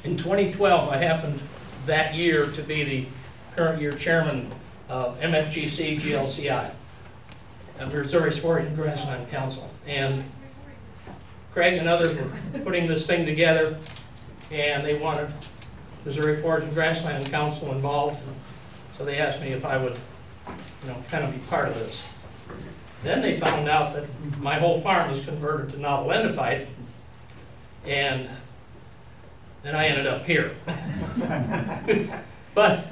In 2012, I happened that year to be the current year chairman of MFGC GLCI, Missouri Forage and Grassland Council. And Craig and others were putting this thing together, and they wanted Missouri Forage and Grassland Council involved. So they asked me if I would, kind of be part of this. Then they found out that my whole farm was converted to novel endophyte, and then I ended up here. But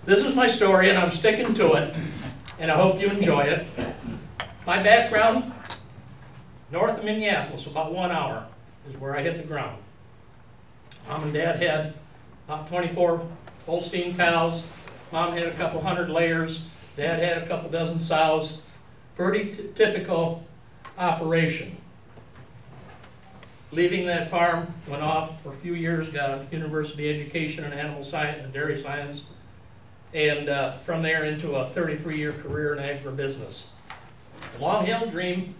this is my story, and I'm sticking to it, and I hope you enjoy it. My background, north of Minneapolis, about 1 hour, is where I hit the ground. Mom and Dad had about 24 Holstein cows. Mom had a couple hundred layers. Dad had a couple dozen sows. Pretty typical operation. Leaving that farm, went off for a few years, got a university education in animal science and dairy science, and from there into a 33-year career in agribusiness. The long-held dream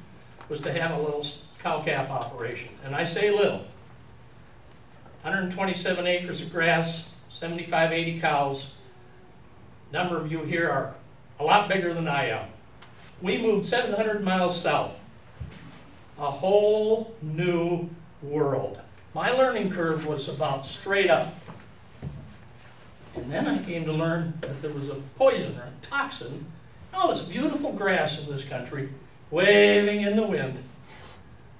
was to have a little cow-calf operation, and I say little. 127 acres of grass, 75, 80 cows. A number of you here are a lot bigger than I am. We moved 700 miles south, a whole new world. My learning curve was about straight up. And then I came to learn that there was a poison or a toxin, all this beautiful grass in this country, waving in the wind,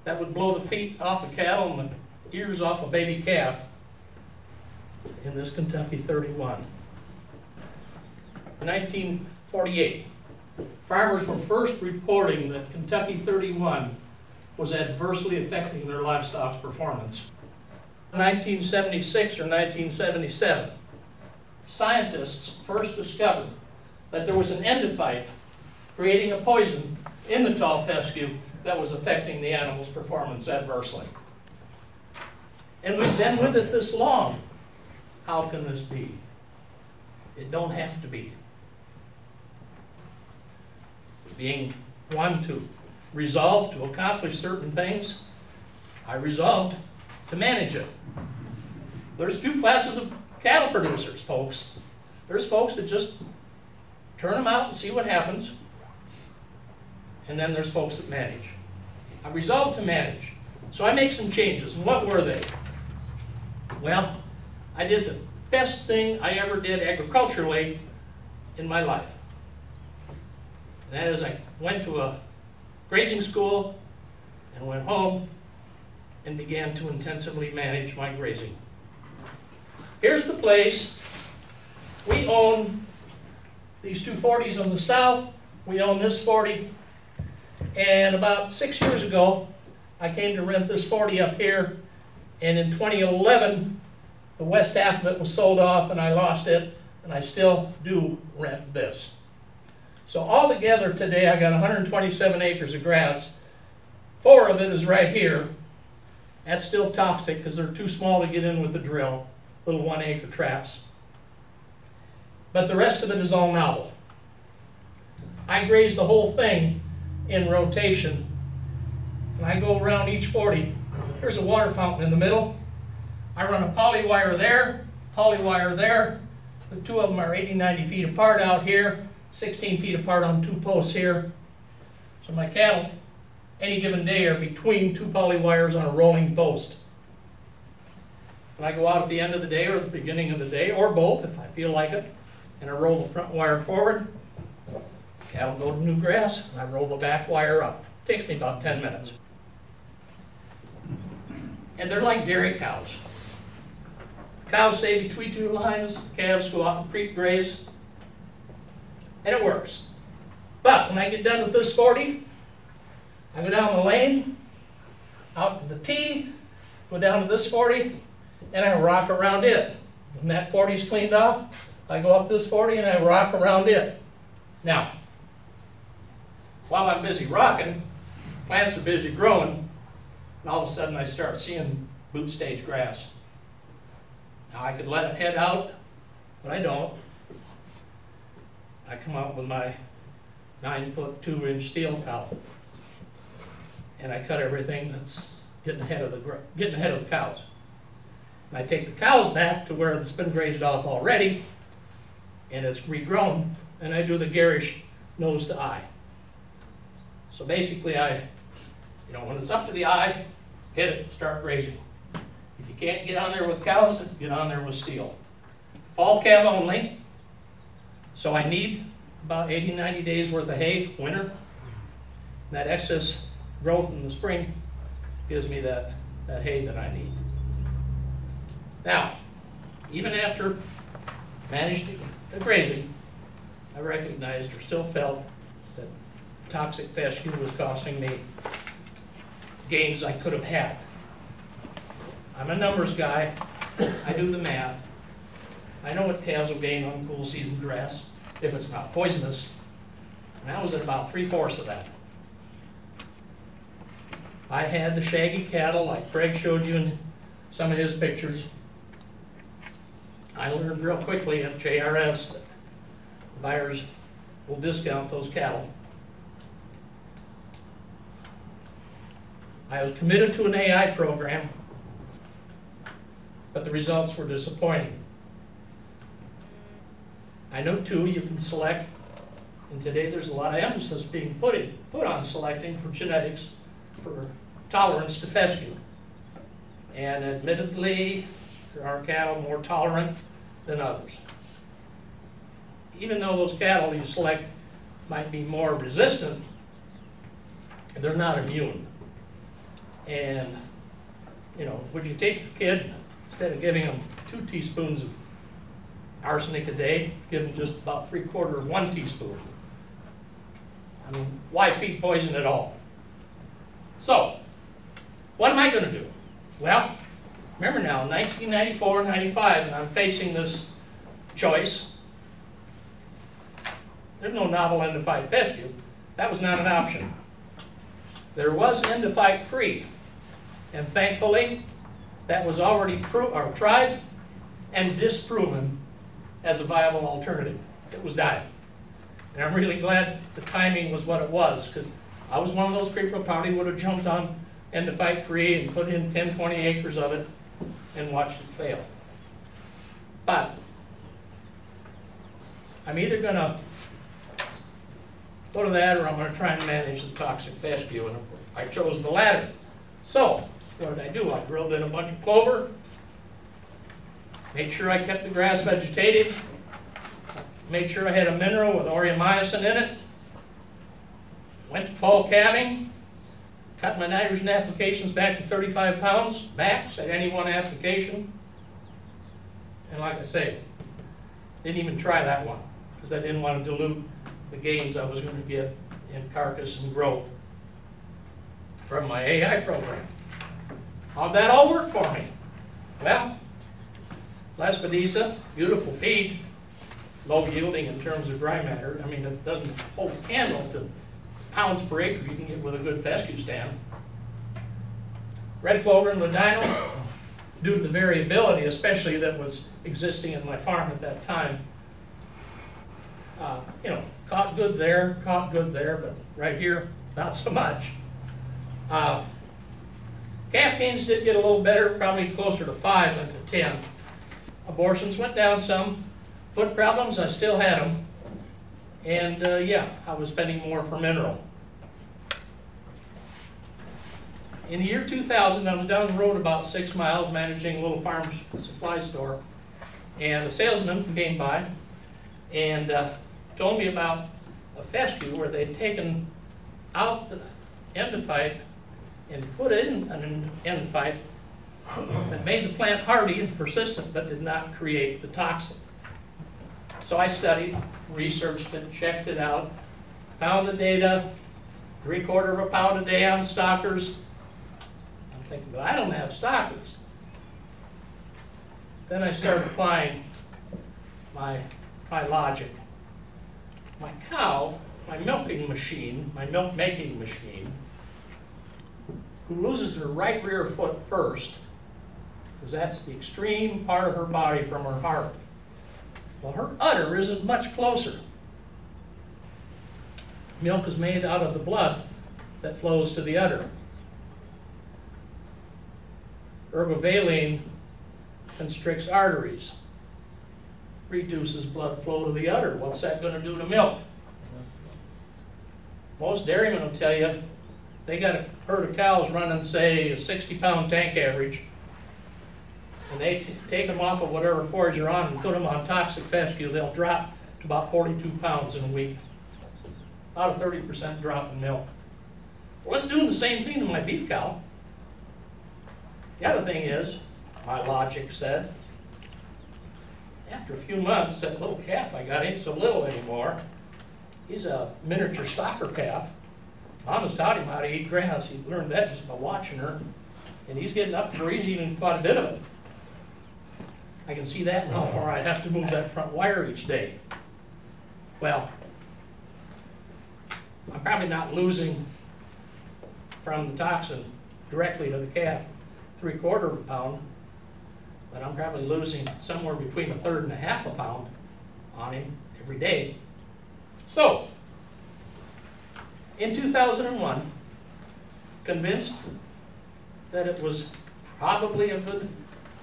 that would blow the feet off of cattle and the ears off a baby calf in this Kentucky 31. In 1948, farmers were first reporting that Kentucky 31 was adversely affecting their livestock's performance. In 1976 or 1977, scientists first discovered that there was an endophyte creating a poison in the tall fescue that was affecting the animal's performance adversely. And we've been with it this long. How can this be? It don't have to be. Being one to resolve to accomplish certain things, I resolved to manage it. There's two classes of cattle producers, folks. There's folks that just turn them out and see what happens, and then there's folks that manage. I resolved to manage, so I make some changes. And what were they? Well, I did the best thing I ever did agriculturally in my life. And that is, I went to a grazing school and went home and began to intensively manage my grazing. Here's the place. We own these two 40s on the south. We own this 40. And about 6 years ago, I came to rent this 40 up here. And in 2011, the west half of it was sold off and I lost it. And I still do rent this. So altogether today, I got 127 acres of grass. 4 of it is right here. That's still toxic because they're too small to get in with the drill, little 1-acre traps. But the rest of it is all novel. I graze the whole thing in rotation. And I go around each 40. There's a water fountain in the middle. I run a poly wire there, poly wire there. The two of them are 80, 90 feet apart out here. 16 feet apart on 2 posts here. So my cattle, any given day, are between 2 poly wires on a rolling post. And I go out at the end of the day or the beginning of the day, or both if I feel like it, and I roll the front wire forward. Cattle go to new grass, and I roll the back wire up. It takes me about 10 minutes. And they're like dairy cows. The cows stay between 2 lines, the calves go out and creep graze. And it works. But when I get done with this 40, I go down the lane, out to the T, go down to this 40, and I rock around it. When that 40 is cleaned off, I go up this 40 and I rock around it. Now, while I'm busy rocking, plants are busy growing, and all of a sudden I start seeing boot stage grass. Now I could let it head out, but I don't. I come out with my 9-foot 2-inch steel cowl, and I cut everything that's getting ahead of the cows. And I take the cows back to where it's been grazed off already, and it's regrown, and I do the garish nose to eye. So basically when it's up to the eye, hit it, start grazing. If you can't get on there with cows, get on there with steel. Fall calf only, so I need about 80, 90 days worth of hay for winter. And that excess growth in the spring gives me that hay that I need. Now, even after managing the grazing, I recognized or still felt that toxic fescue was costing me gains I could have had. I'm a numbers guy. I do the math. I know what cows will gain on cool season grass if it's not poisonous. And I was at about 3/4 of that. I had the shaggy cattle like Craig showed you in some of his pictures. I learned real quickly at JRS that buyers will discount those cattle. I was committed to an AI program, but the results were disappointing. I know too you can select, and today there's a lot of emphasis being put on selecting for genetics for tolerance to fescue. And admittedly, there are cattle more tolerant than others. Even though those cattle you select might be more resistant, they're not immune. And, would you take a kid, instead of giving them 2 teaspoons of arsenic a day, give them just about 3/4 of 1 teaspoon? I mean, why feed poison at all? So, what am I going to do? Well, remember now, 1994, 95, and I'm facing this choice. There's no novel endophyte fescue. That was not an option. There was endophyte free, and thankfully, that was already tried and disproven as a viable alternative. It was dying. And I'm really glad the timing was what it was, because I was one of those people who probably would have jumped on endophyte free and put in 10, 20 acres of it and watched it fail. But I'm either going to go to that or I'm going to try and manage the toxic fescue, and I chose the latter. So what did I do? I drilled in a bunch of clover, made sure I kept the grass vegetative, made sure I had a mineral with aureomycin in it, went to fall calving, cut my nitrogen applications back to 35 pounds max at any one application. And like I say, didn't even try that one because I didn't want to dilute the gains I was going to get in carcass and growth from my AI program. How'd that all work for me? Well, Lespedeza, beautiful feed, low yielding in terms of dry matter. I mean, it doesn't hold a candle to pounds per acre you can get with a good fescue stand. Red clover and ladino, due to the variability, especially that was existing in my farm at that time, caught good there, but right here, not so much. Calf gains did get a little better, probably closer to 5 than to 10. Abortions went down some. Foot problems, I still had them. And yeah, I was spending more for mineral. In the year 2000, I was down the road about 6 miles managing a little farm supply store. And a salesman came by and told me about a fescue where they'd taken out the endophyte and put in an endophyte that made the plant hardy and persistent but did not create the toxin. So I studied, researched it, checked it out, found the data, 3/4 pound a day on stockers. I'm thinking, but I don't have stockers. Then I started applying my logic. My cow, my milking machine, my milk making machine, who loses her right rear foot first, because that's the extreme part of her body from her heart. Well, her udder isn't much closer. Milk is made out of the blood that flows to the udder. Ergovaline constricts arteries, reduces blood flow to the udder. What's that going to do to milk? Most dairymen will tell you they got a herd of cows running, say, a 60-pound tank average, and they take them off of whatever forage you're on and put them on toxic fescue, they'll drop to about 42 pounds in a week. About a 30% drop in milk. Well, it's doing the same thing to my beef cow. The other thing is, my logic said, after a few months, that little calf I got ain't so little anymore. He's a miniature stocker calf. Mama's taught him how to eat grass. He learned that just by watching her. And he's getting up to where he's eating quite a bit of it. I can see that now, for I have to move that front wire each day. Well, I'm probably not losing from the toxin directly to the calf 3/4 of a pound, but I'm probably losing somewhere between 1/3 and 1/2 pound on him every day. So, in 2001, convinced that it was probably a good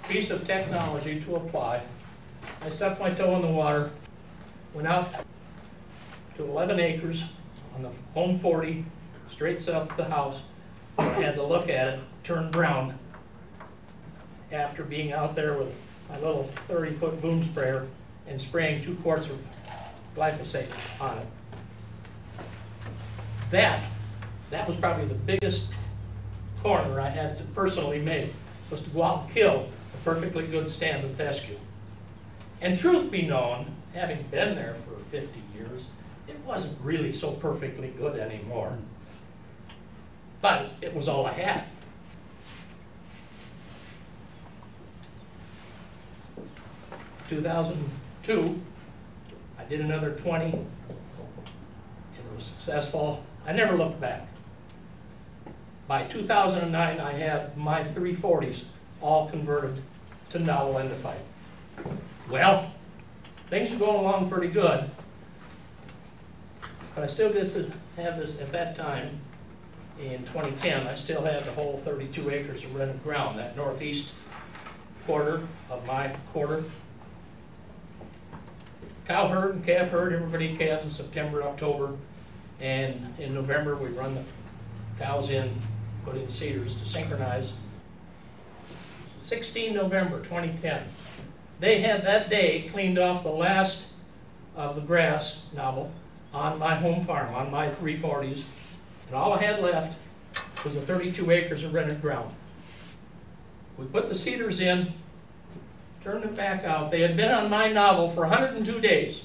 piece of technology to apply, I stuck my toe in the water, went out to 11 acres on the home 40, straight south of the house. I had to look at it, turn brown, after being out there with my little 30-foot boom sprayer and spraying 2 quarts of glyphosate on it. That was probably the biggest corner I had to personally make, was to go out and kill a perfectly good stand of fescue. And truth be known, having been there for 50 years, it wasn't really so perfectly good anymore. But it was all I had. In 2002, I did another 20. It was successful. I never looked back. By 2009, I had my 340s all converted to novel endophyte. Well, things are going along pretty good, but I still have this at that time. In 2010, I still had the whole 32 acres of rented ground, that northeast quarter of my quarter. Cow herd and calf herd, everybody calves in September, October, and in November we run the cows in, put in cedars to synchronize. 16 November 2010. They had that day cleaned off the last of the grass novel on my home farm, on my 340s, and all I had left was the 32 acres of rented ground. We put the cedars in, turned it back out. They had been on my novel for 102 days.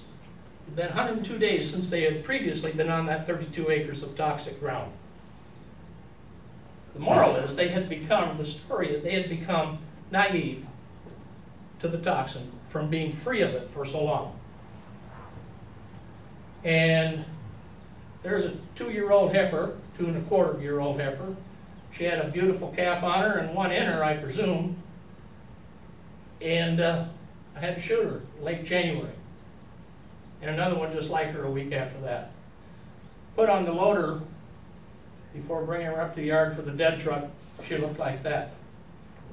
It had been 102 days since they had previously been on that 32 acres of toxic ground. The moral is they had become naive to the toxin from being free of it for so long. And there's a 2-year-old heifer, 2¼ heifer. She had a beautiful calf on her and one in her, I presume. And I had to shoot her late January. And another one just like her a week after that. Put on the loader before bringing her up to the yard for the dead truck. She looked like that.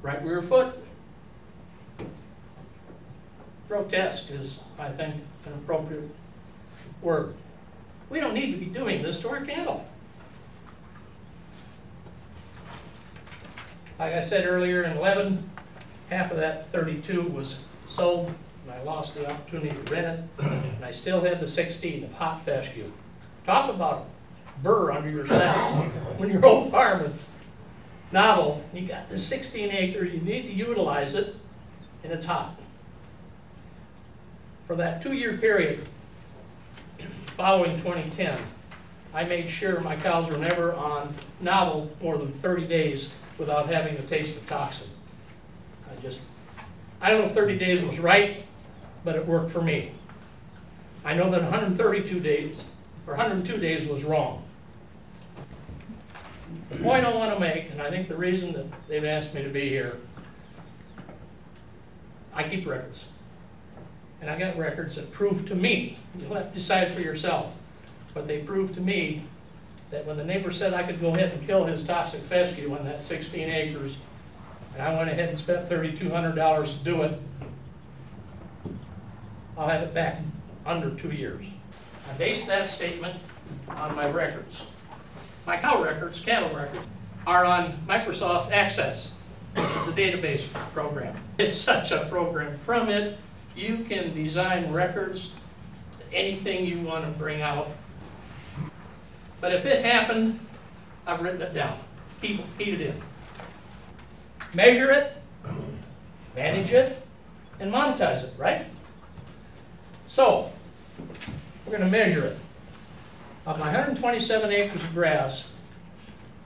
Right rear foot. Grotesque is, I think, an appropriate word. We don't need to be doing this to our cattle. Like I said earlier, in 11, half of that 32 was sold, and I lost the opportunity to rent it, and I still had the 16 of hot fescue. Talk about a burr under your saddle. When your old farm is novel, you got the 16 acres, you need to utilize it, and it's hot. For that 2-year period following 2010, I made sure my cows were never on novel more than 30 days without having a taste of toxin. I don't know if 30 days was right, but it worked for me. I know that 132 days, or 102 days was wrong. The point I want to make, and I think the reason that they've asked me to be here, I keep records. And I got records that prove to me, you'll have to decide for yourself, but they prove to me that when the neighbor said I could go ahead and kill his toxic fescue on that 16 acres, and I went ahead and spent $3,200 to do it, I'll have it back in under 2 years. I base that statement on my records. My cow records, cattle records, are on Microsoft Access, which is a database program. It's such a program. From it, you can design records, anything you want to bring out. But if it happened, I've written it down. People feed it in. Measure it, manage it, and monetize it, right? So, we're going to measure it. Of my 127 acres of grass,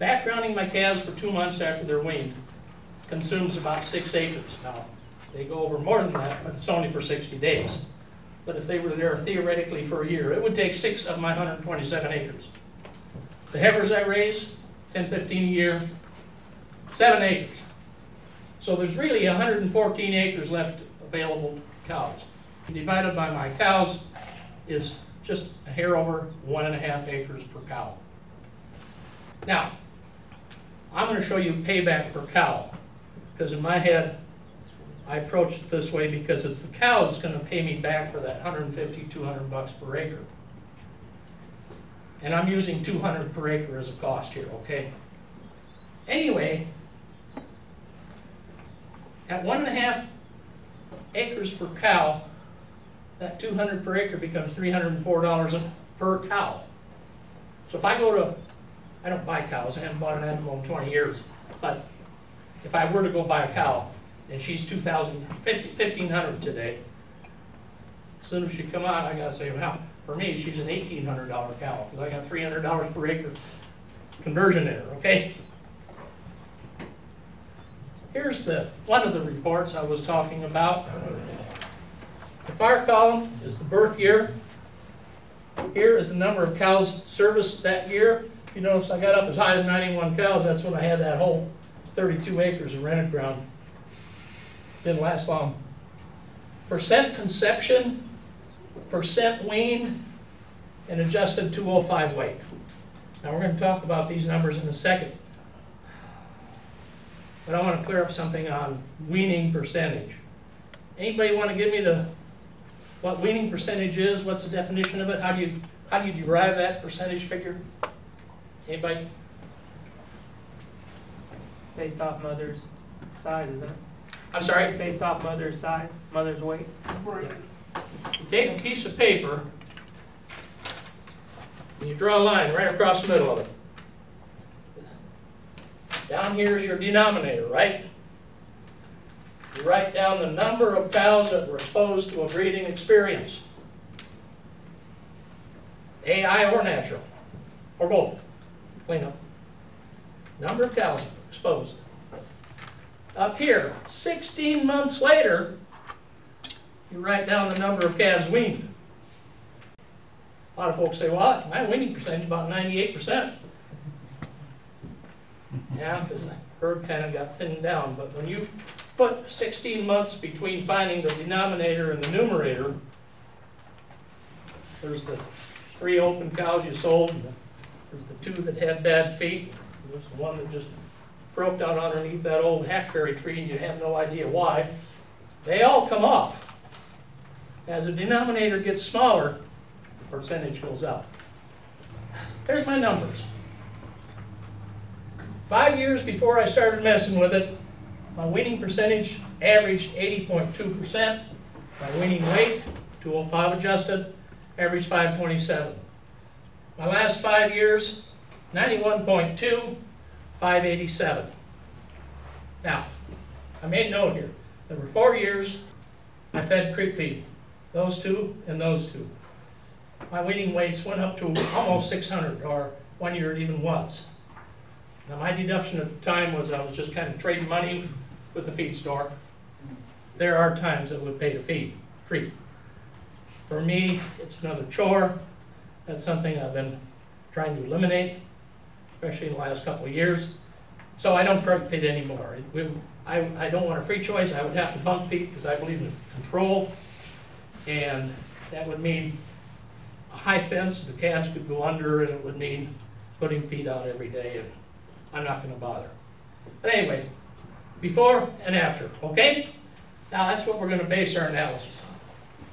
backgrounding my calves for 2 months after they're weaned consumes about 6 acres. Now, they go over more than that, but it's only for 60 days. But if they were there theoretically for a year, it would take 6 of my 127 acres. The heifers I raise, 10, 15 a year, 7 acres. So there's really 114 acres left available to cows. Divided by my cows is just a hair over 1.5 acres per cow. Now, I'm going to show you payback per cow, because in my head, I approach it this way because it's the cow that's going to pay me back for that 150, 200 bucks per acre. And I'm using 200 per acre as a cost here, okay? Anyway, at 1.5 acres per cow, that 200 per acre becomes $304 per cow. So if I go to, I don't buy cows, I haven't bought an animal in 20 years, but if I were to go buy a cow, and she's $1,500 today, as soon as she come out, I gotta say, well, for me, she's an $1,800 cow, because I got $300 per acre conversion in her, okay? Here's one of the reports I was talking about. The far column is the birth year. Here is the number of cows serviced that year. If you notice, I got up as high as 91 cows. That's when I had that whole 32 acres of rented ground. Didn't last long. Percent conception, percent weaned, and adjusted 205 weight. Now we're going to talk about these numbers in a second. But I want to clear up something on weaning percentage. Anybody want to give me what weaning percentage is? What's the definition of it? How do you derive that percentage figure? Anybody? Based off mother's size, isn't it? I'm sorry? Based off mother's size, mother's weight. You take a piece of paper and you draw a line right across the middle of it. Down here is your denominator, right? You write down the number of cows that were exposed to a breeding experience. AI or natural, or both. Clean up. Number of cows exposed. Up here, 16 months later, you write down the number of calves weaned. A lot of folks say, well, my weaning percentage is about 98%. Yeah, because the herd kind of got thinned down. But when you put 16 months between finding the denominator and the numerator, there's the 3 open cows you sold, and there's the 2 that had bad feet, there's the one that just broke out underneath that old hackberry tree and you have no idea why. They all come off. As the denominator gets smaller, the percentage goes up. There's my numbers. 5 years before I started messing with it, my weaning percentage averaged 80.2%. My weaning weight, 205 adjusted, averaged 527. My last 5 years, 91.2, 587. Now, I made note here. There were 4 years I fed creek feed. Those 2 and those 2. My weaning weights went up to almost 600, or 1 year it even was. Now my deduction at the time was I was just kind of trading money with the feed store. There are times that would pay to feed creek. For me, it's another chore. That's something I've been trying to eliminate, especially in the last couple of years. So I don't creek feed anymore. I don't want a free choice. I would have to bunk feed because I believe in control. And that would mean a high fence the calves could go under, and it would mean putting feed out every day. And I'm not going to bother. But anyway, before and after, okay? Now that's what we're going to base our analysis on.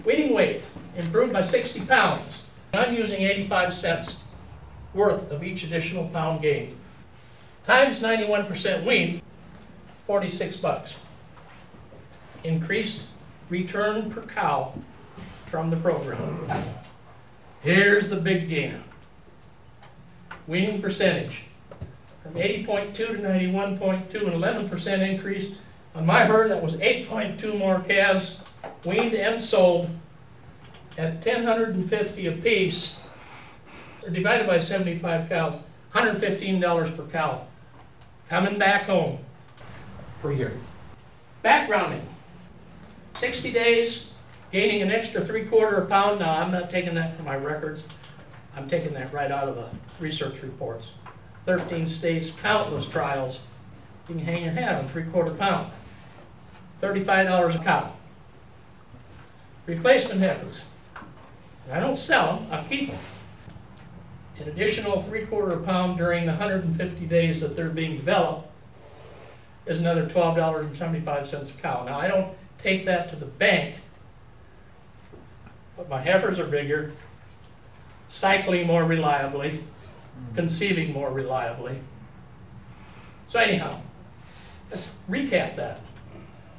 Weaning weight, improved by 60 pounds. I'm using 85 cents worth of each additional pound gained. Times 91% wean, 46 bucks. Increased return per cow from the program. Here's the big gainer. Weaning percentage. From 80.2 to 91.2, an 11% increase. On my herd, that was 8.2 more calves weaned and sold at 1,050 apiece, divided by 75 cows, $115 per cow. Coming back home per year. Backgrounding. 60 days, gaining an extra 3/4 pound. Now, I'm not taking that from my records. I'm taking that right out of the research reports. 13 states, countless trials. You can hang your hat on 3/4 pound. $35 a cow. Replacement heifers. I don't sell them, I keep them. An additional 3/4 pound during the 150 days that they're being developed is another $12.75 a cow. Now, I don't take that to the bank, but my heifers are bigger, cycling more reliably, conceiving more reliably. So anyhow, let's recap that.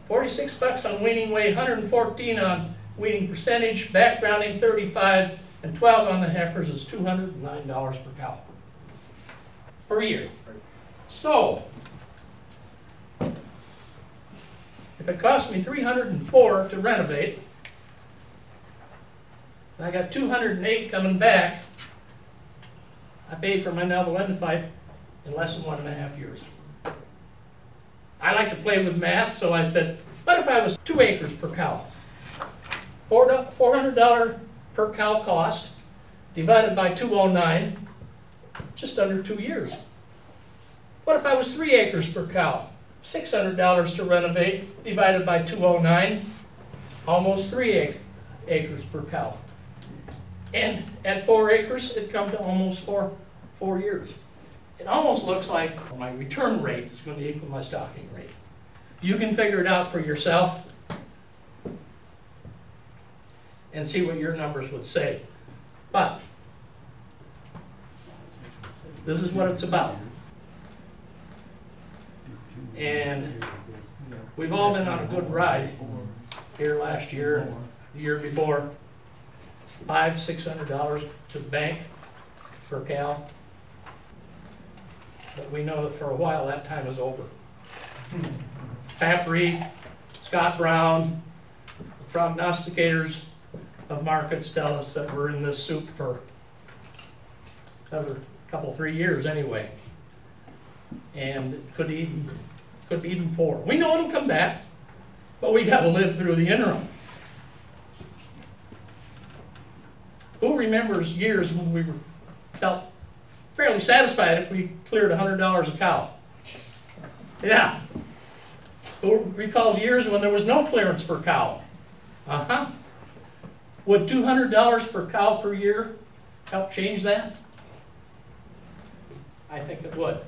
46 bucks on weaning weight, 114 on weaning percentage, backgrounding 35, and 12 on the heifers is $209 per cow per year. So, if it cost me $304 to renovate, and I got $208 coming back, I paid for my novel endophyte in less than 1.5 years. I like to play with math, so I said, what if I was 2 acres per cow? $400 per cow cost, divided by 209, just under 2 years. What if I was 3 acres per cow? $600 to renovate, divided by 209, almost 3 acres per cow. And at 4 acres, it comes to almost four years. It almost looks like my return rate is going to equal my stocking rate. You can figure it out for yourself and see what your numbers would say. But this is what it's about. And we've all been on a good ride here last year, the year before. $500, $600 to the bank per cow. But we know that for a while that time is over. Pat Reed, Scott Brown, the prognosticators of markets tell us that we're in this soup for another couple, 3 years anyway. And it could be even 4. We know it'll come back, but we got to live through the interim. Who remembers years when we felt fairly satisfied if we cleared $100 a cow? Yeah. Who recalls years when there was no clearance per cow? Uh-huh. Would $200 per cow per year help change that? I think it would.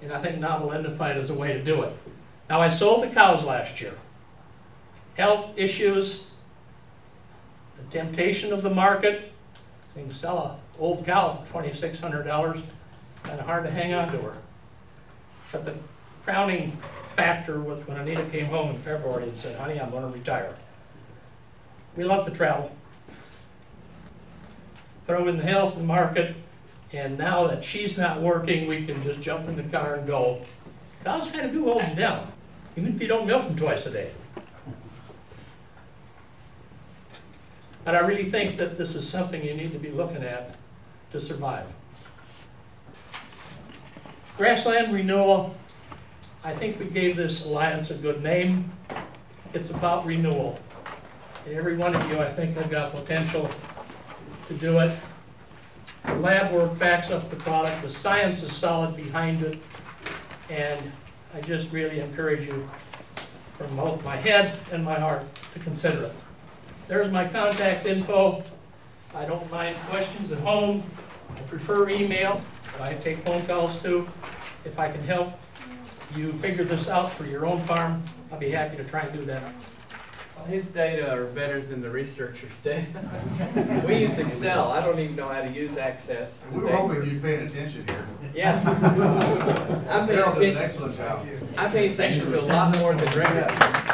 And I think novel endophyte is a way to do it. Now, I sold the cows last year. Health issues, the temptation of the market. You can sell an old cow for $2,600. Kind of hard to hang on to her. But the crowning factor was when Anita came home in February and said, honey, I'm going to retire. We love to travel. Throw in the health and market, and now that she's not working, we can just jump in the car and go. Cows kind of do hold you down, even if you don't milk them twice a day. But I really think that this is something you need to be looking at to survive. Grassland renewal, I think we gave this alliance a good name. It's about renewal. And every one of you, I think, have got potential to do it. The lab work backs up the product. The science is solid behind it. And I just really encourage you from both my head and my heart to consider it. There's my contact info. I don't mind questions at home. I prefer email, but I take phone calls too if I can help. you figure this out for your own farm, I'll be happy to try and do that. His data are better than the researcher's data. We use Excel. I don't even know how to use Access. We were hoping you'd pay attention here. Yeah. I'm Darrell did an paying excellent job. attention to a lot more than Rick.